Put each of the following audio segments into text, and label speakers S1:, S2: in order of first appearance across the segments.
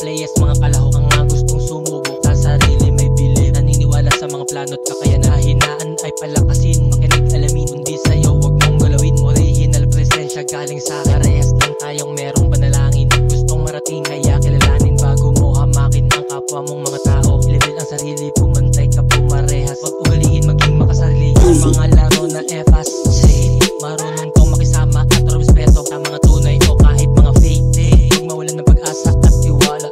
S1: players, mga kalahok ang nga gustong sumubok sa sarili may bilib. Naniniwala sa mga plano't kakayanan, hinaan ay palakasin. Makinig alamin, kundi sa'yo wag mong galawin. Original presensya galing sa karehas lang tayong merong panalangin. Gustong marating kaya kilalanin bago mo hamakin ang kapwa mong mga tao. Level ang sarili, pumantay ka pumarehas. Wag ugaliin maging makasarili. Ang mga laro na efas, marunong kang makisama at respeto sa mga tunay o kahit mga fake. Huwag mawalan ng pag-asa at tiwala.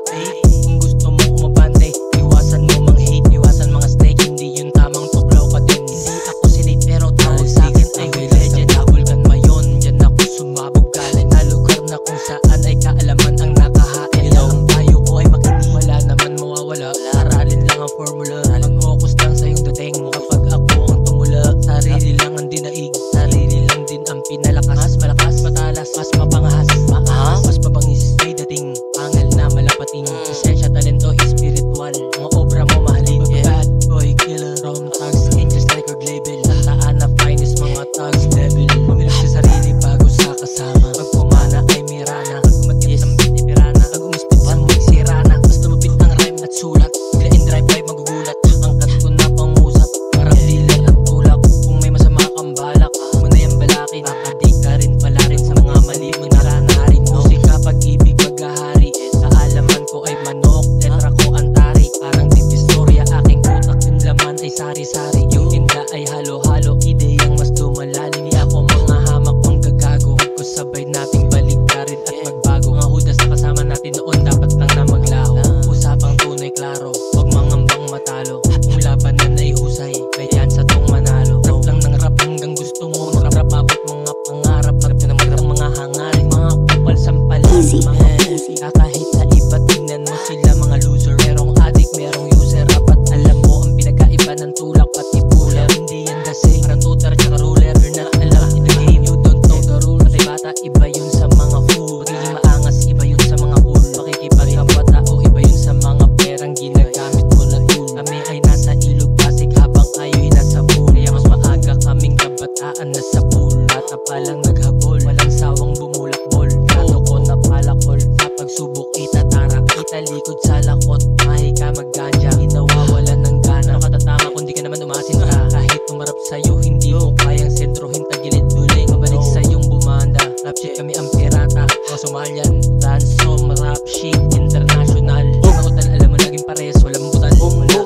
S1: Kung gusto mo umabante, iwasan mo mang hate, iwasan mga snake. Hindi yun tamang tuklaw ka din. Hindi ako sinate pero tawag sa'kin ay may legend. Vulcan Mayon, dyan ako sumabog galing na lugar na kung saan ay kaalaman ang nakahain. Ang payo ko ay makinig, wala naman mawawala. Aralin lang ang formula, mag-focus lang sa iyong dating. Kapag ako ang tumula, sarili lang ang dinaig, sarili lang din ang pinalakas. Mas malakas, matalas, mas mapangahas, maahas, mas mabangis, may dating, angal na malapating. Esensya, talento, spiritual, mga obra mo mahalin. Bad boy, killer, from thugs, angels, record label. Tandaan na finest, mga thugs, devil. Pumilog sa sarili bago sa kasama. Pag pumana ay mirana, pag umagyat ng beat, ipirana. Pag umispit sa may sirana, mas lumapit ang rhyme at sulat. Bigla in drive by magugulat, angkat ko na pangusap. Parang dilan at tulak, kung may masama kang balak, mo na yung balakin. Nakadig ka rin pala rin sa mga mali mo naranarin. Musika, pag-ibig, maghahari. Kaalaman ko ay manok, letra ko antari. Parang divistorya, aking utak yung laman ay sari-sari. Yung tinda ay halo-halo, ideyang mas lumalalim. Di ako mga hamak pang gagago, huwag ko sabay nating baligtarin at magbago. Mga hudas na kasama natin noon, dapat lang na maglaho. Usapang tunay klaro, huwag mangambang matalo. Kung labanan ay husay, may tsansa tong manalo. Rap lang ng rap hanggang gusto mo mag-rap. Abot mga pangarap, rap na ng mga hangarin. Mga kupal sampalan, mga pusi. Kahit sa iba tingnan mo sila mga loser. Merong addict, merong user. Dapat alam mo ang pinagkaiba ng tulak pati puler. Hindi yan dasing, parang tutor tsaka ruler. You're not allowed in the game, you don't know the rule. Pati bata, iba yun sa mga fool. Pagiging maangas, iba yun sa mga cool. Pakikipagkapata o iba yun sa mga perang ginagamit mo na tool. Kami ay nasa ilog pasig habang kayo'y nasa pool. Kaya mas maaga kaming kabataan na sa pool. Bata pa lang naghabol, walang sawang bumulakbol. Kato ko na palakol, sa pagsubok itatarak. Italikod sa lakot, mahi ka magganja. Inawawalan ng gana, makatatama kundi ka naman umasin ka. Kahit tumarap sa'yo, hindi mo kayang sentrohin. Tagilid duling, mabalik sa'yong bumanda. Rap shit kami ang pirata, o Somalian. Ransom, rap shit, international. Nakutan, alam mo naging pares, walang butal.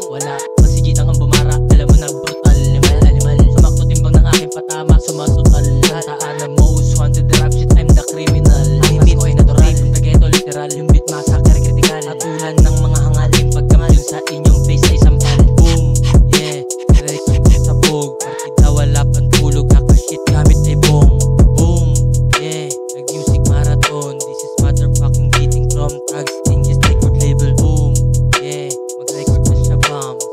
S1: Wala, masigitang ang bumara, alam mo na brutal. Limal, sumakto timbang ng aking patama, sumatutal. Tataan na most wanted, rap shit, I'm the criminal. Ang beat ko ay natural, yung tageto literal. Yung beat massacre, critical. Atulan ng mga hangaling, pagkamil sa inyong face ay sampal. Boom, yeah, record sa bog. Partida wala pang tulog, nakashit gamit ay bong. Boom, yeah, nag-music marathon. This is motherfucking beating from drugs, angels, record label. Boom, yeah, mag-record na siya bombs.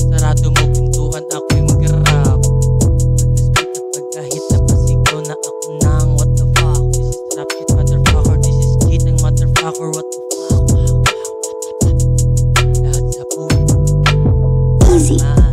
S1: Sarado mo pintuan, ako'y mag-rap. Mag-speak at pagkahit na pasigaw na ako nang what the fuck. This is rap shit motherfucker, this is cheating motherfucker, what the fuck. Lahat sa pool.
S2: Easy.